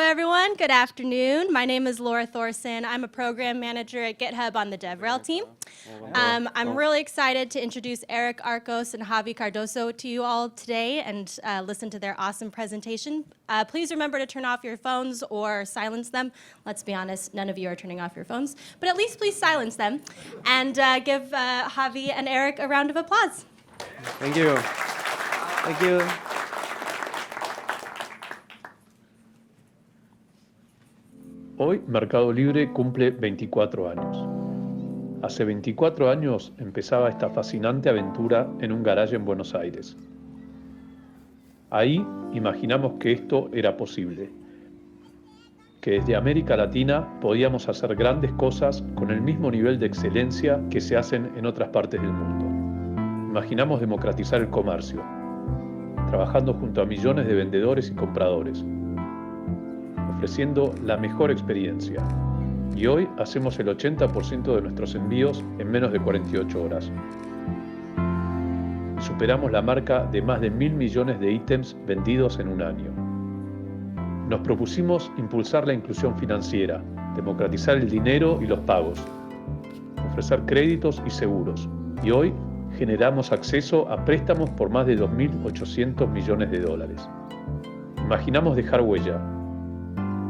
everyone. Good afternoon. My name is Laura Thorson. I'm a program manager at GitHub on the DevRel team. I'm really excited to introduce Eric Arcos and Javi Cardoso to you all today and listen to their awesome presentation. Please remember to turn off your phones or silence them. Let's be honest, none of you are turning off your phones, but at least please silence them. And give Javi and Eric a round of applause. Thank you. Thank you. Hoy Mercado Libre cumple 24 años. Hace 24 años empezaba esta fascinante aventura en un garaje en Buenos Aires. Ahí imaginamos que esto era posible, que desde América Latina podíamos hacer grandes cosas con el mismo nivel de excelencia que se hacen en otras partes del mundo. Imaginamos democratizar el comercio, trabajando junto a millones de vendedores y compradores, ofreciendo la mejor experiencia. Y hoy hacemos el 80% de nuestros envíos en menos de 48 horas. Superamos la marca de más de 1.000 millones de ítems vendidos en un año. Nos propusimos impulsar la inclusión financiera, democratizar el dinero y los pagos, ofrecer créditos y seguros. Y hoy generamos acceso a préstamos por más de 2.800 millones de dólares. Imaginamos dejar huella.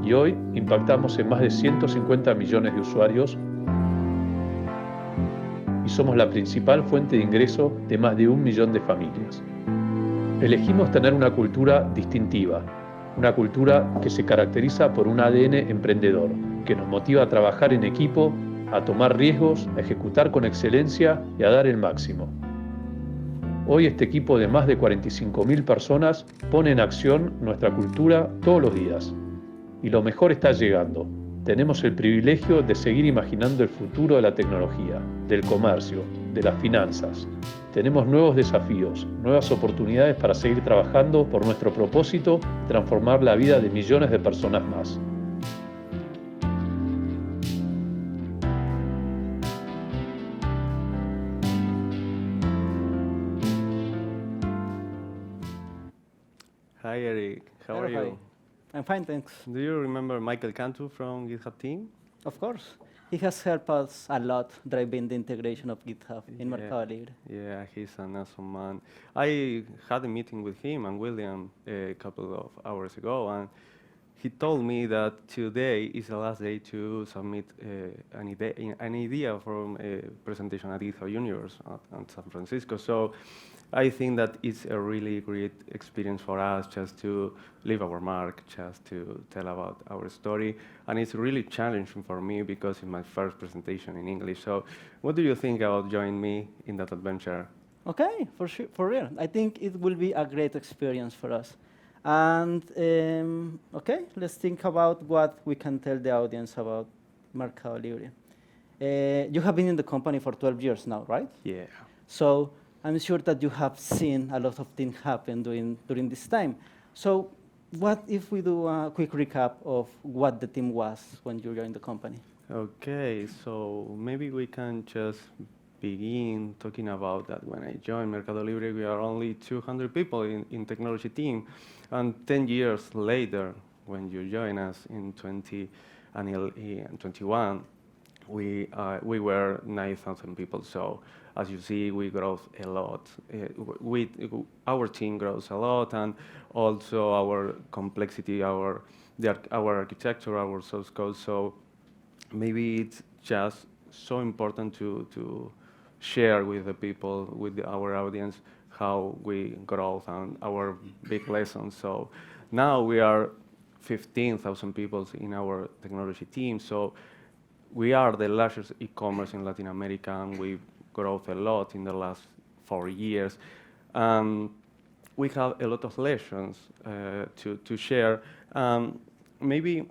Y hoy impactamos en más de 150 millones de usuarios y somos la principal fuente de ingreso de más de 1 millón de familias. Elegimos tener una cultura distintiva, una cultura que se caracteriza por un ADN emprendedor, que nos motiva a trabajar en equipo, a tomar riesgos, a ejecutar con excelencia y a dar el máximo. Hoy este equipo de más de 45.000 personas pone en acción nuestra cultura todos los días. Y lo mejor está llegando. Tenemos el privilegio de seguir imaginando el futuro de la tecnología, del comercio, de las finanzas. Tenemos nuevos desafíos, nuevas oportunidades para seguir trabajando por nuestro propósito, transformar la vida de millones de personas más. Hi, Eric. How are you? I'm fine, thanks. Do you remember Michael Cantu from GitHub team? Of course. He has helped us a lot driving the integration of GitHub in Mercado Libre. Yeah, he's an awesome man. I had a meeting with him and William a couple of hours ago, and he told me that today is the last day to submit an idea from a presentation at GitHub Universe at San Francisco. So I think that it's a really great experience for us just to leave our mark, just to tell about our story. And it's really challenging for me because it's my first presentation in English. So what do you think about joining me in that adventure? Okay, for sure, for real. I think it will be a great experience for us. And okay, let's think about what we can tell the audience about Mercado Libre. You have been in the company for 12 years now, right? Yeah. So I'm sure that you have seen a lot of things happen during this time. So what if we do a quick recap of what the team was when you joined the company? Okay, so maybe we can just begin talking about that. When I joined Mercado Libre, we are only 200 people in technology team. And 10 years later, when you join us in 2021, we were 9,000 people. So as you see, we grow a lot. Our team grows a lot, and also our complexity, our architecture, our source code. So maybe it's just so important to share with the people, with our audience, how we grow and our big lessons. So now we are 15,000 people in our technology team. So we are the largest e-commerce in Latin America, and we grow a lot in the last 4 years. We have a lot of lessons to share. Maybe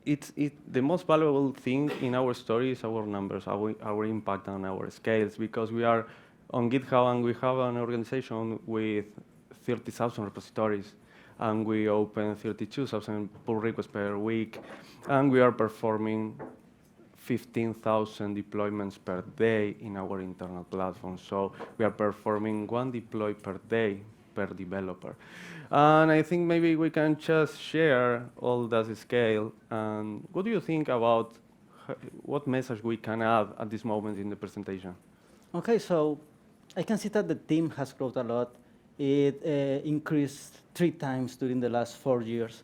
the most valuable thing in our story is our numbers, our impact on our scales, because we are on GitHub and we have an organization with 30,000 repositories, and we open 32,000 pull requests per week, and we are performing 15,000 deployments per day in our internal platform. So we are performing 1 deploy per day per developer. And I think maybe we can just share all that scale. And what do you think about what message we can add at this moment in the presentation? Okay, so I can see that the team has grown a lot. It increased 3 times during the last 4 years.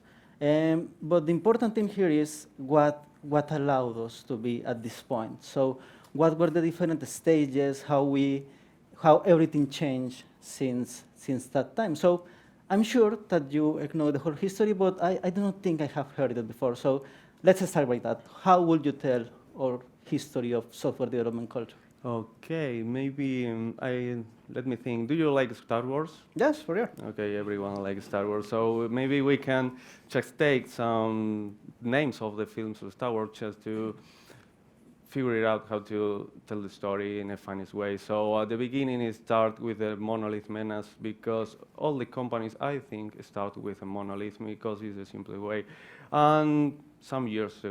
But the important thing here is what allowed us to be at this point. So what were the different stages, how everything changed since that time. So I'm sure that you know the whole history, but I don't think I have heard it before. So let's start with that. How would you tell our history of software development culture? Okay, maybe let me think. Do you like Star Wars? Yes, for sure. Okay, everyone likes Star Wars. So maybe we can just take some names of the films of Star Wars just to figure out how to tell the story in a funniest way. So at the beginning, it starts with a monolith menace because all the companies, I think, start with a monolith because it's a simple way. And some years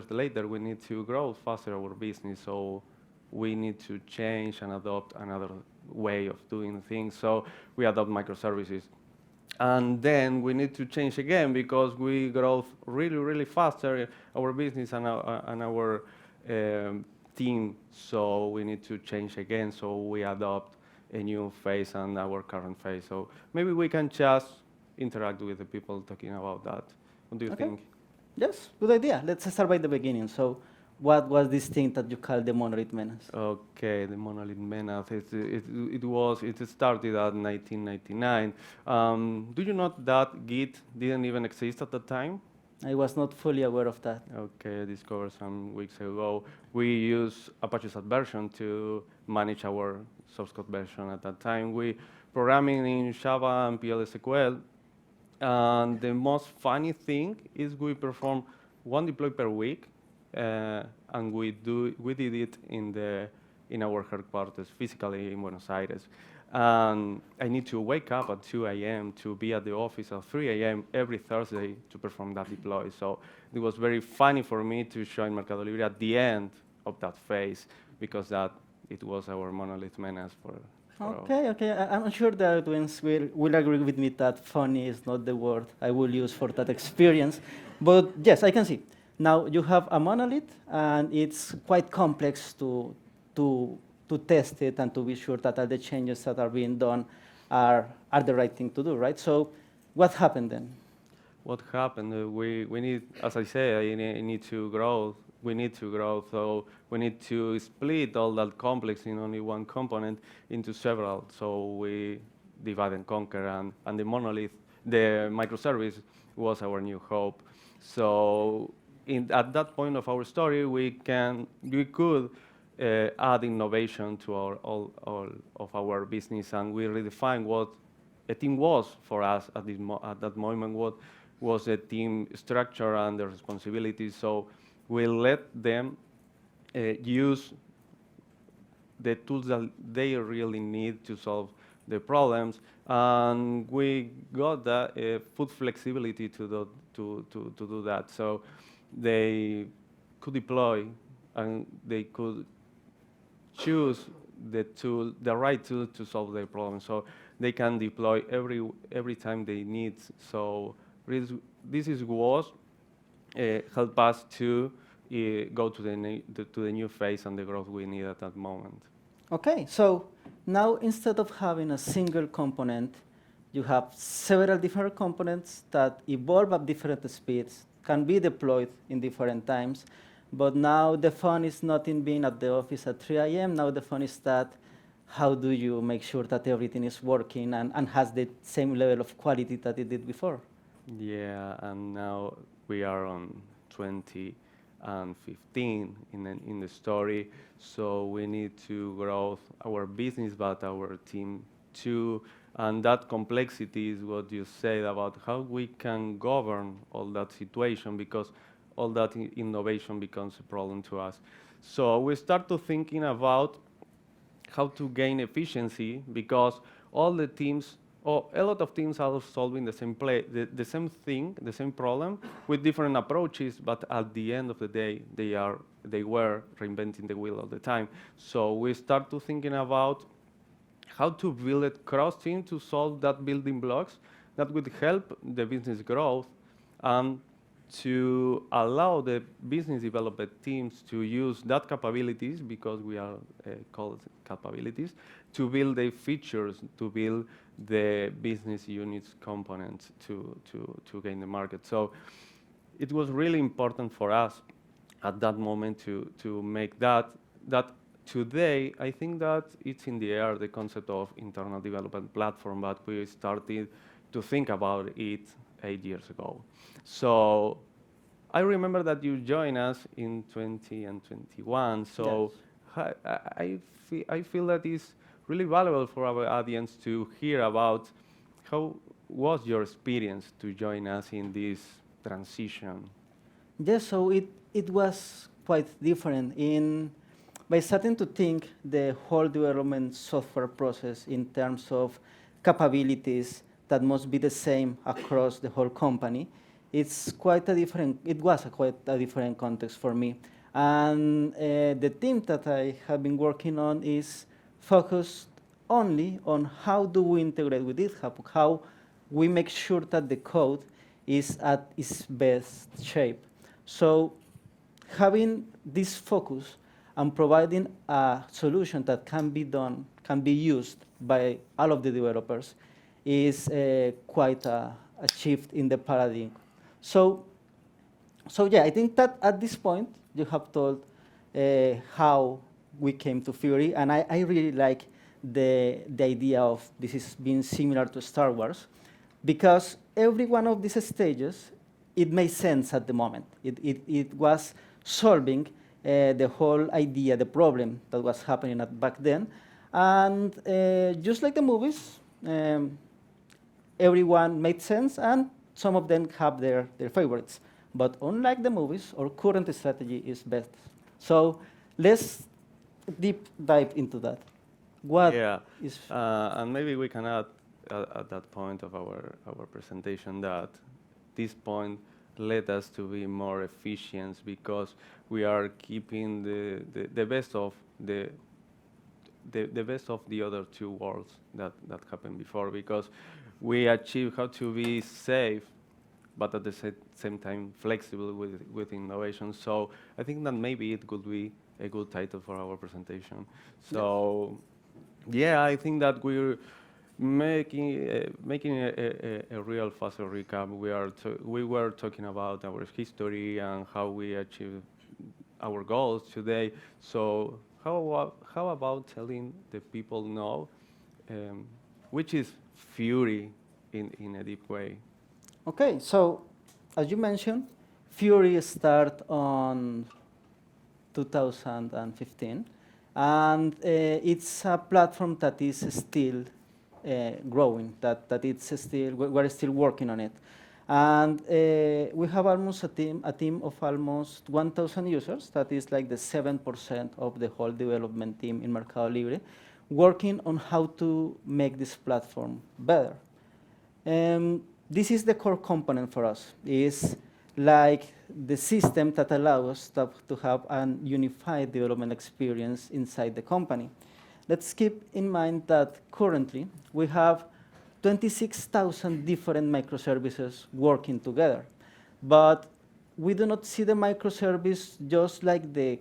later, we need to grow faster our business. So we need to change and adopt another way of doing things. So we adopt microservices. And then we need to change again because we grow really, really faster, our business and our team. So we need to change again. So we adopt a new phase and our current phase. So maybe we can just interact with the people talking about that. What do you think? Yes, good idea. Let's start by the beginning. So what was this thing that you call the monolith menace? Okay, the monolith menace. It started at 1999. Do you know that Git didn't even exist at the time? I was not fully aware of that. Okay, I discovered some weeks ago. We used Apache Subversion to manage our source code version at that time. We programming in Java and PL/SQL. And the most funny thing is we perform one deploy per week. And we did it in our headquarters, physically in Buenos Aires. And I need to wake up at 2 a.m. to be at the office at 3 a.m. every Thursday to perform that deploy. So it was very funny for me to join Mercadolibre at the end of that phase because it was our monolith menace for Okay. I'm sure the audience will agree with me that funny is not the word I will use for that experience. But yes, I can see. Now you have a monolith, and it's quite complex to test it and to be sure that all the changes that are being done are the right thing to do, right? So what happened then? What happened? We need, as I say, I need to grow. We need to grow, so we need to split all that complex in only one component into several. So we divide and conquer, and the monolith, the microservice, was our new hope. So at that point of our story, we could add innovation to all of our business, and we redefine what a team was for us at that moment. What was the team structure and the responsibilities? So we let them use the tools that they really need to solve the problems, and we got the full flexibility to do that. So they could deploy, and they could choose the right tool to solve their problem. So they can deploy every time they need. So this is what help us to go to the new phase and the growth we need at that moment. Okay, so now instead of having a single component, you have several different components that evolve at different speeds, can be deployed in different times. But now the fun is not in being at the office at 3 a.m. Now the fun is that how do you make sure that everything is working and has the same level of quality that it did before? Yeah, and now we are on 20 and 15 in the story. So we need to grow our business, but our team too. And that complexity is what you said about how we can govern all that situation, because all that innovation becomes a problem to us. So we start to thinking about how to gain efficiency, because all the teams, or a lot of teams are solving the same thing, the same problem, with different approaches, but at the end of the day, they were reinventing the wheel all the time. So we start to thinking about how to build it cross-team to solve that building blocks that would help the business growth and to allow the business development teams to use that capabilities, because we are called capabilities, to build the features, to build the business units components to gain the market. So it was really important for us at that moment to make that today, I think that it's in the air, the concept of internal development platform, but we started to think about it 8 years ago. So I remember that you joined us in 20 and 21. So Yes. I feel that it's really valuable for our audience to hear about how was your experience to join us in this transition. Yes, so it was quite different by starting to think the whole development software process in terms of capabilities that must be the same across the whole company. It was quite a different context for me. And the team that I have been working on is focused only on how do we integrate with GitHub, how we make sure that the code is at its best shape. So having this focus and providing a solution that can be used by all of the developers is quite a shift in the paradigm. So yeah, I think that at this point you have told how we came to Fury, and I really like the idea of this is being similar to Star Wars, because every one of these stages, it made sense at the moment. It was solving the whole idea, the problem that was happening back then. And just like the movies, everyone made sense, and some of them have their favorites. But unlike the movies, our current strategy is best. So let's deep dive into that. What is and maybe we can add at that point of our presentation that this point led us to be more efficient, because we are keeping the best of the best of the other two worlds that happened before, because we achieve how to be safe, but at the same time flexible with innovation. So I think that maybe it could be a good title for our presentation. So yeah, I think that we're making a real fast recap. We were talking about our history and how we achieved our goals today. So how about telling the people now which is Fury in a deep way? okay? So as you mentioned, Fury started on 2015, and it's a platform that is still growing, we're still working on it. And we have almost a team of almost 1,000 users, that is like the 7% of the whole development team in Mercado Libre, working on how to make this platform better. This is the core component for us. It's like the system that allows us to have a unified development experience inside the company. Let's keep in mind that currently we have 26,000 different microservices working together. But we do not see the microservice just like the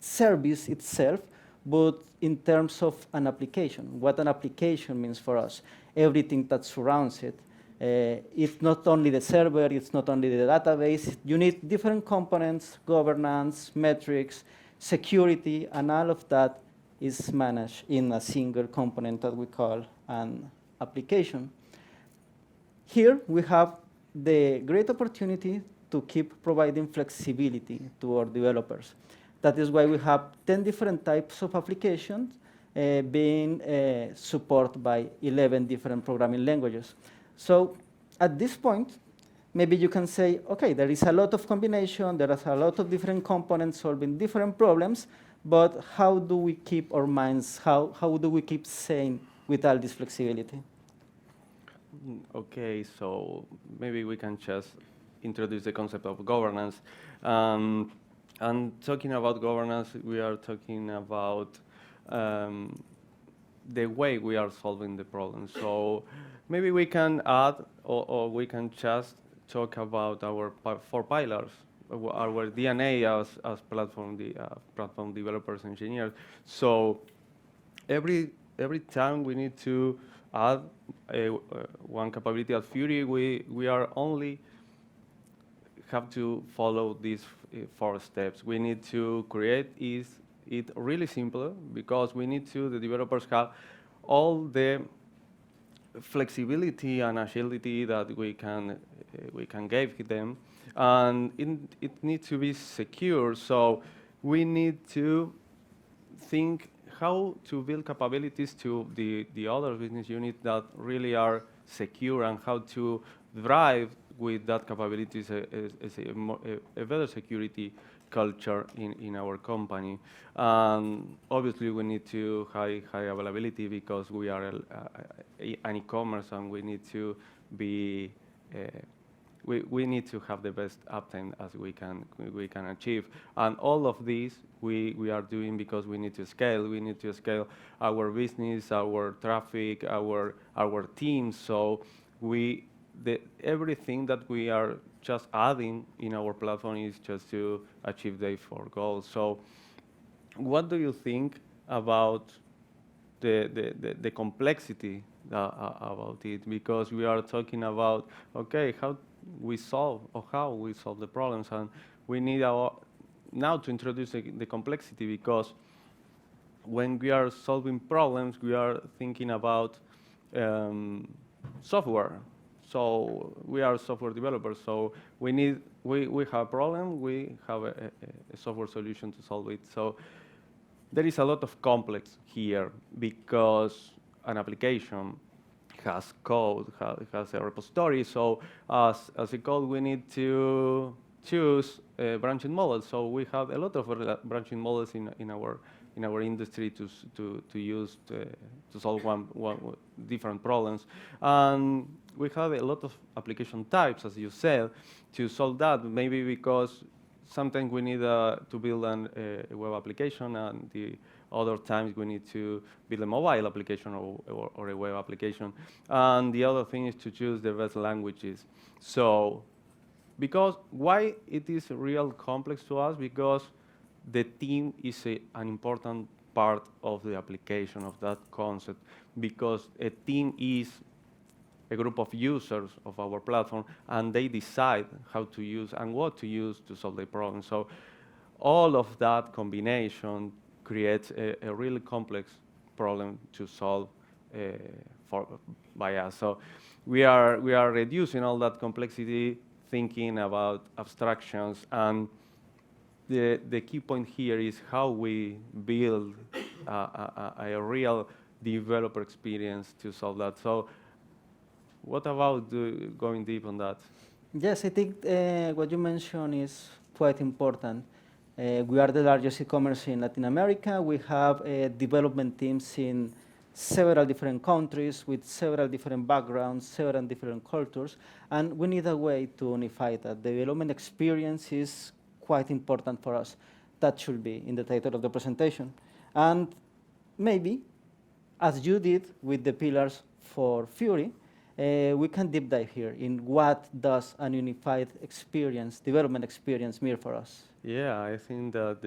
service itself, but in terms of an application. What an application means for us, everything that surrounds it. It's not only the server, it's not only the database. You need different components, governance, metrics, security, and all of that is managed in a single component that we call an application. Here we have the great opportunity to keep providing flexibility to our developers. That is why we have 10 different types of applications being supported by 11 different programming languages. So at this point, maybe you can say, okay, there is a lot of combination, there is a lot of different components solving different problems, but how do we keep our minds, how do we keep sane with all this flexibility? Okay, so maybe we can just introduce the concept of governance. And talking about governance, we are talking about the way we are solving the problem. So maybe we can add, or we can just talk about our 4 pillars, our DNA as platform developers, engineers. So every time we need to add one capability at Fury, we are only have to follow these 4 steps. We need to create it really simple, because the developers have all the flexibility and agility that we can give them, and it needs to be secure. So we need to think how to build capabilities to the other business units that really are secure, and how to drive with that capabilities a better security culture in our company. Obviously, we need to high availability, because we are an e-commerce, and we need to be we need to have the best uptime as we can achieve. And all of these we are doing because we need to scale. We need to scale our business, our traffic, our teams. So everything that we are just adding in our platform is just to achieve the 4 goals. So what do you think about the complexity about it? Because we are talking about, okay, how we solve the problems, and we need now to introduce the complexity, because when we are solving problems, we are thinking about software. So we are software developers. So we have a problem. We have a software solution to solve it. So there is a lot of complex here, because an application has code, has a repository. So as a code, we need to choose branching models. So we have a lot of branching models in our industry to use to solve one different problems. And we have a lot of application types, as you said, to solve that. Maybe because sometimes we need to build a web application, and the other times we need to build a mobile application or a web application. And the other thing is to choose the best languages. So why it is real complex to us? Because the team is an important part of the application of that concept, because a team is a group of users of our platform, and they decide how to use and what to use to solve the problem. So all of that combination creates a really complex problem to solve by us. So we are reducing all that complexity, thinking about abstractions, and the key point here is how we build a real developer experience to solve that. So what about going deep on that? Yes, I think what you mentioned is quite important. We are the largest e-commerce in Latin America. We have development teams in several different countries with several different backgrounds, several different cultures, and we need a way to unify that. The development experience is quite important for us. That should be in the title of the presentation. And maybe, as you did with the pillars for Fury, we can deep dive here in what does an unified experience, development experience mean for us. Yeah, I think that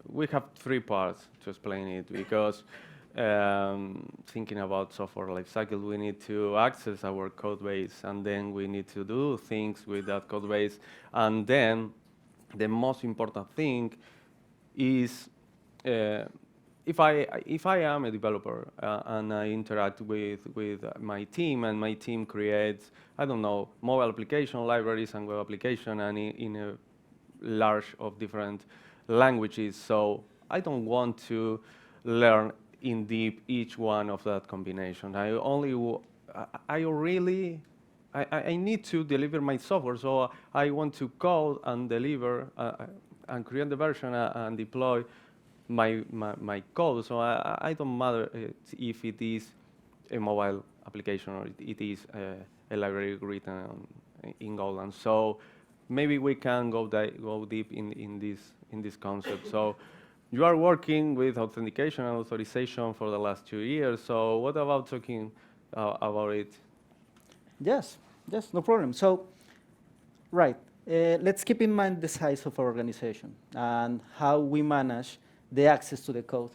we have 3 parts to explain it, because thinking about software lifecycle, we need to access our code base, and then we need to do things with that code base. And then the most important thing is if I am a developer and I interact with my team, and my team creates, I don't know, mobile application libraries and web application, and in a large of different languages. So I don't want to learn in deep each one of that combination. I need to deliver my software, so I want to code and deliver and create the version and deploy my code. So I don't matter if it is a mobile application or it is a library written in Golang. So maybe we can go deep in this concept. So you are working with authentication and authorization for the last 2 years. So what about talking about it? Yes, yes, no problem. So, right, let's keep in mind the size of our organization and how we manage the access to the code.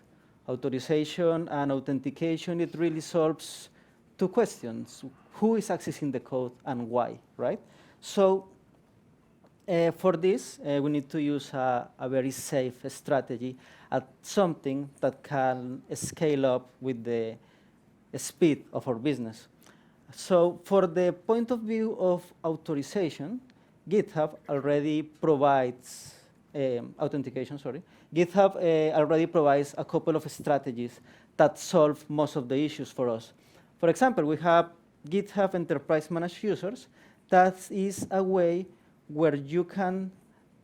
Authorization and authentication, it really solves two questions. Who is accessing the code and why, right? So for this, we need to use a very safe strategy at something that can scale up with the speed of our business. So for the point of view of authorization, GitHub already provides authentication, sorry. GitHub already provides a couple of strategies that solve most of the issues for us. For example, we have GitHub Enterprise Managed Users. That is a way where you can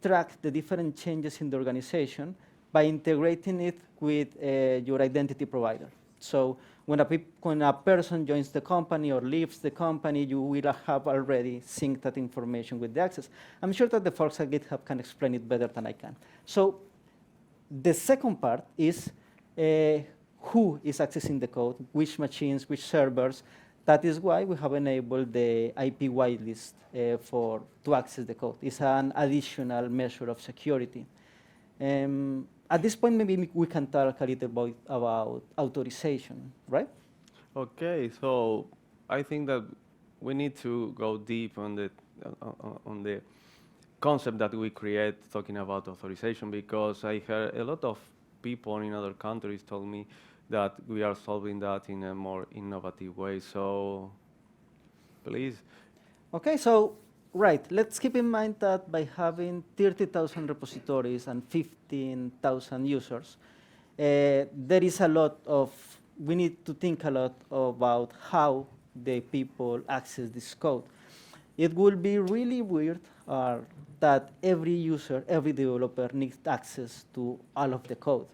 track the different changes in the organization by integrating it with your identity provider. So when a person joins the company or leaves the company, you will have already synced that information with the access. I'm sure that the folks at GitHub can explain it better than I can. So the second part is who is accessing the code, which machines, which servers. That is why we have enabled the IP whitelist to access the code. It's an additional measure of security. At this point, maybe we can talk a little bit about authorization, right? Okay, so I think that we need to go deep on the concept that we create talking about authorization, because I heard a lot of people in other countries told me that we are solving that in a more innovative way. So please. Okay, so right, let's keep in mind that by having 30,000 repositories and 15,000 users, there is a lot of, we need to think a lot about how the people access this code. It will be really weird that every user, every developer needs access to all of the code.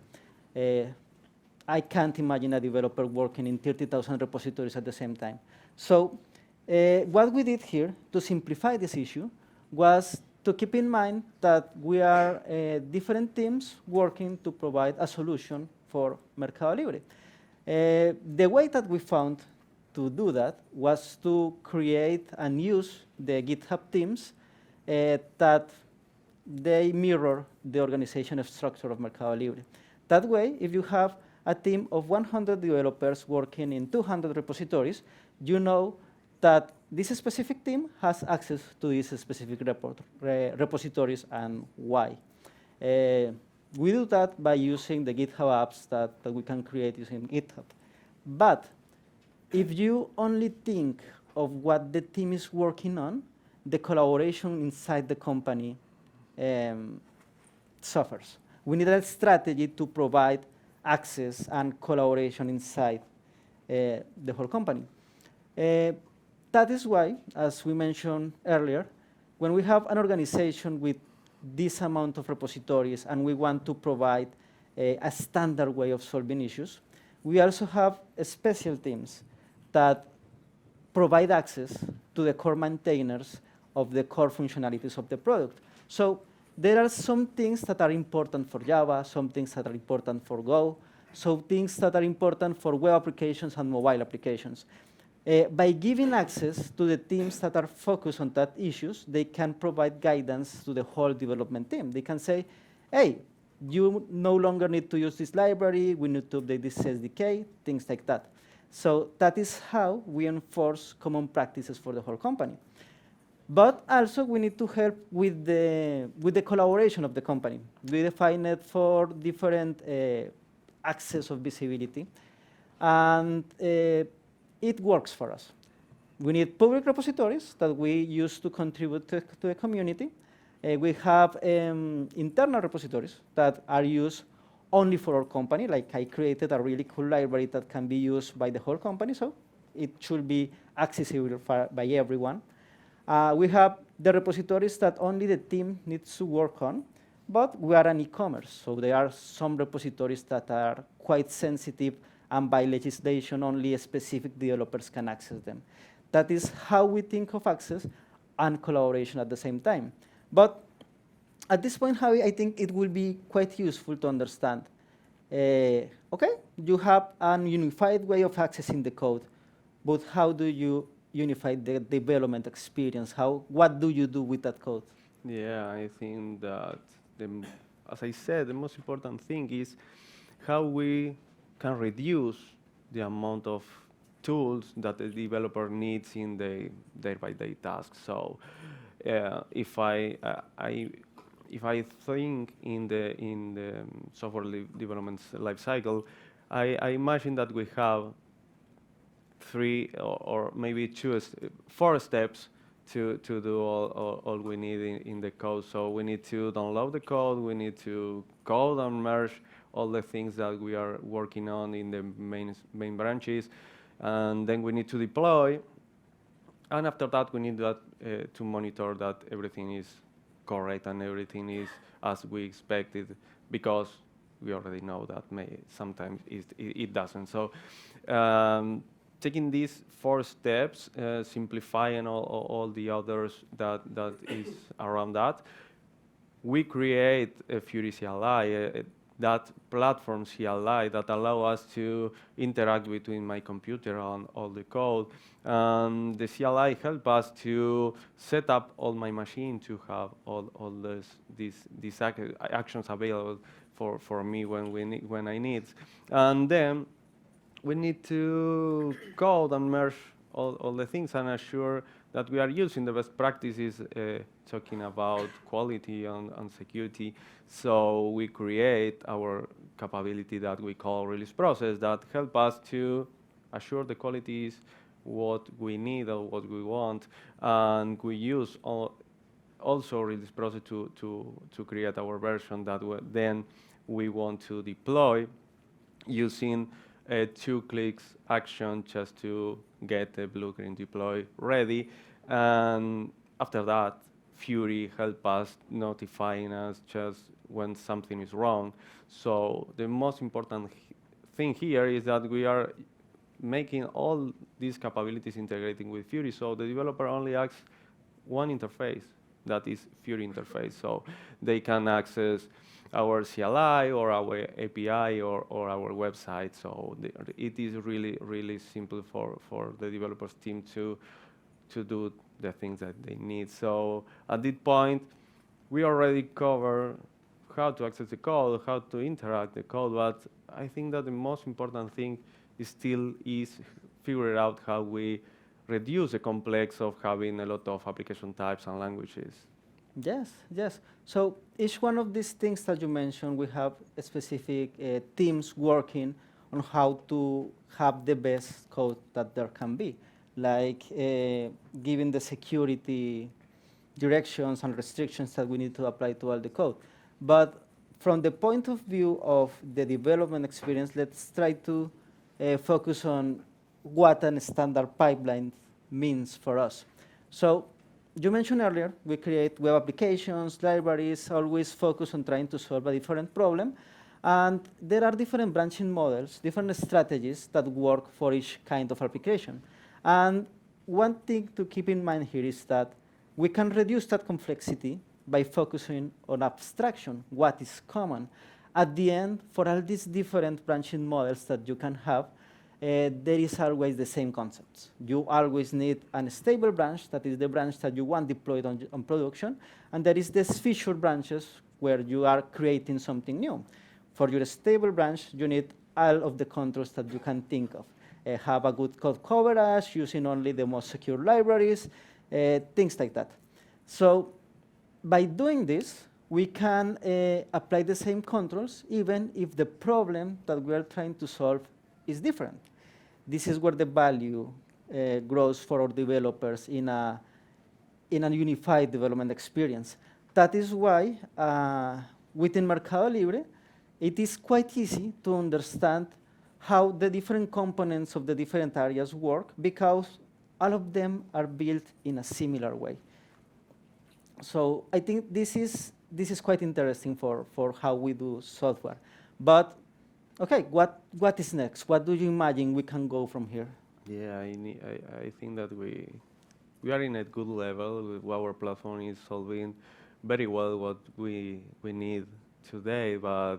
I can't imagine a developer working in 30,000 repositories at the same time. So what we did here to simplify this issue was to keep in mind that we are different teams working to provide a solution for Mercado Libre. The way that we found to do that was to create and use the GitHub teams that they mirror the organizational structure of Mercado Libre. That way, if you have a team of 100 developers working in 200 repositories, you know that this specific team has access to these specific repositories and why. We do that by using the GitHub apps that we can create using GitHub. But if you only think of what the team is working on, the collaboration inside the company suffers. We need a strategy to provide access and collaboration inside the whole company. That is why, as we mentioned earlier, when we have an organization with this amount of repositories and we want to provide a standard way of solving issues, we also have special teams that provide access to the core maintainers of the core functionalities of the product. So there are some things that are important for Java, some things that are important for Go, some things that are important for web applications and mobile applications. By giving access to the teams that are focused on that issues, they can provide guidance to the whole development team. They can say, hey, you no longer need to use this library, we need to update this SDK, things like that. So that is how we enforce common practices for the whole company. But also we need to help with the collaboration of the company. We define it for different access of visibility, and it works for us. We need public repositories that we use to contribute to the community. We have internal repositories that are used only for our company, like I created a really cool library that can be used by the whole company, so it should be accessible by everyone. We have the repositories that only the team needs to work on, but we are an e-commerce, so there are some repositories that are quite sensitive, and by legislation, only specific developers can access them. That is how we think of access and collaboration at the same time. But At this point, Javi, I think it will be quite useful to understand. Okay, you have an unified way of accessing the code, but how do you unify the development experience? What do you do with that code? Yeah, I think that, as I said, the most important thing is how we can reduce the amount of tools that the developer needs in the day-by-day tasks. So, if if I think in the software development life cycle, I imagine that we have three or maybe four steps to do all we need in the code. So we need to download the code, we need to code and merge all the things that we are working on in the main branches, and then we need to deploy. And after that, we need to monitor that everything is correct and everything is as we expected, because we already know that sometimes it doesn't. So taking these four steps, simplifying all the others that is around that, we create a Fury CLI, that platform CLI that allow us to interact between my computer and all the code. The CLI help us to set up all my machine to have all these actions available for me when I need. And then we need to code and merge all the things and assure that we are using the best practices, talking about quality and security. So we create our capability that we call release process that help us to assure the quality is what we need or what we want. And we use also release process to create our version that then we want to deploy using a 2 clicks action just to get the blue-green deploy ready. And after that, Fury help us notifying us just when something is wrong. So the most important thing here is that we are making all these capabilities integrating with Fury. So the developer only acts one interface, that is Fury interface. So they can access our CLI or our API or our website. So it is really, really simple for the developers team to do the things that they need. So at this point, we already cover how to access the code, how to interact the code, but I think that the most important thing is figure out how we reduce the complex of having a lot of application types and languages. Yes, yes. So each one of these things that you mentioned, we have specific teams working on how to have the best code that there can be, like giving the security directions and restrictions that we need to apply to all the code. But from the point of view of the development experience, let's try to focus on what a standard pipeline means for us. So you mentioned earlier, we create web applications, libraries, always focus on trying to solve a different problem. And there are different branching models, different strategies that work for each kind of application. And one thing to keep in mind here is that we can reduce that complexity by focusing on abstraction, what is common. At the end, for all these different branching models that you can have, there is always the same concepts. You always need a stable branch, that is the branch that you want deployed on production, and there is this feature branches where you are creating something new. For your stable branch, you need all of the controls that you can think of. Have a good code coverage, using only the most secure libraries, things like that. So by doing this, we can apply the same controls even if the problem that we are trying to solve is different. This is where the value grows for our developers in a unified development experience. That is why within Mercado Libre, it is quite easy to understand how the different components of the different areas work, because all of them are built in a similar way. So I think this is quite interesting for how we do software. But okay, what is next? What do you imagine we can go from here? Yeah, I think that we are in a good level with what our platform is solving. very well what we need today, but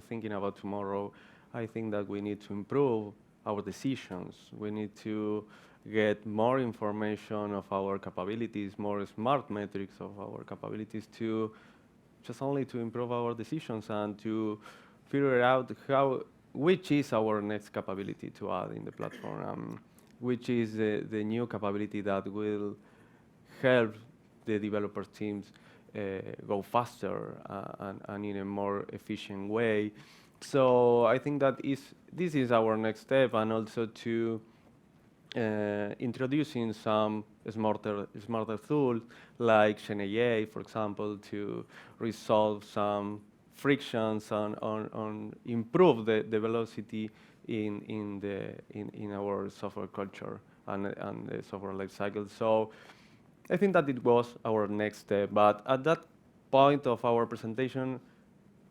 thinking about tomorrow, I think that we need to improve our decisions. We need to get more information of our capabilities, more smart metrics of our capabilities to just only to improve our decisions and to figure out which is our next capability to add in the platform, which is the new capability that will help the developer teams go faster and in a more efficient way. So I think that this is our next step, and also to introducing some smarter tools like GenAI, for example, to resolve some frictions on improve the velocity in our software culture and the software lifecycle. So I think that it was our next step. But at that point of our presentation,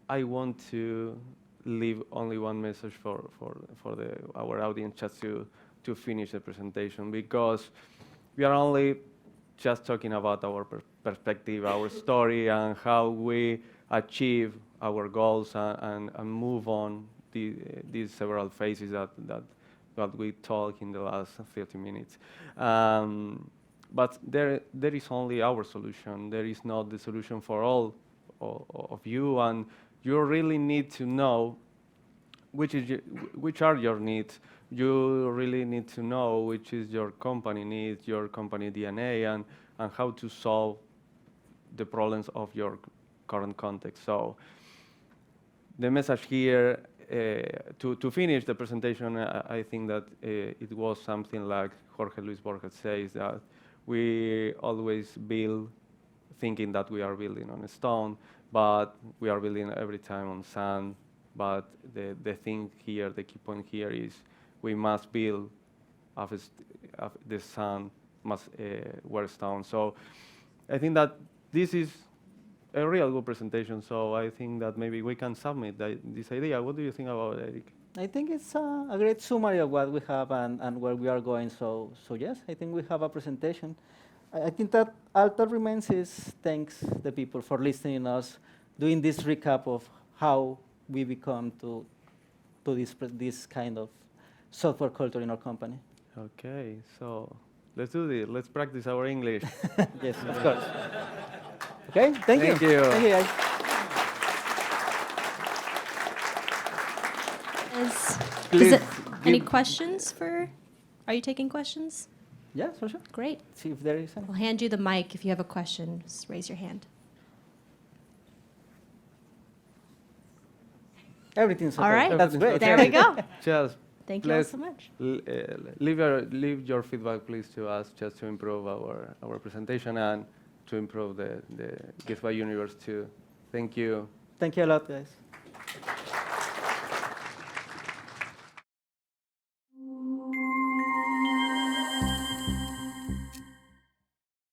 I want to leave only one message for our audience, just to finish the presentation, because we are only just talking about our perspective, our story, and how we achieve our goals and move on these several phases that we talked in the last 30 minutes. But there is only our solution. There is not the solution for all of you, and you really need to know which are your needs. You really need to know which is your company needs, your company DNA, and how to solve the problems of your current context. So the message here, to finish the presentation, I think that it was something like Jorge Luis Borges says, that we always build thinking that we are building on a stone, but we are building every time on sand. But the thing here, the key point here is we must build the sand must wear stone. So I think that this is a real good presentation. So I think that maybe we can submit this idea. What do you think about it, Eric? I think it's a great summary of what we have and where we are going. So yes, I think we have a presentation. I think that all that remains is thanks the people for listening us, doing this recap of how we become to this kind of software culture in our company. Okay, so let's do this. Let's practice our English. Yes, of course. Okay, thank you. Thank you. Thank you, guys. Any questions for? Are you taking questions? Yeah, for sure. Great. See if there is any. We'll hand you the mic if you have a question. Just raise your hand. Everything's okay. All right. That's great. There we go. Just Thank you all let's so much. leave your feedback, please, to us, just to improve our presentation and to improve the GitHub universe too. Thank you. Thank you a lot, guys.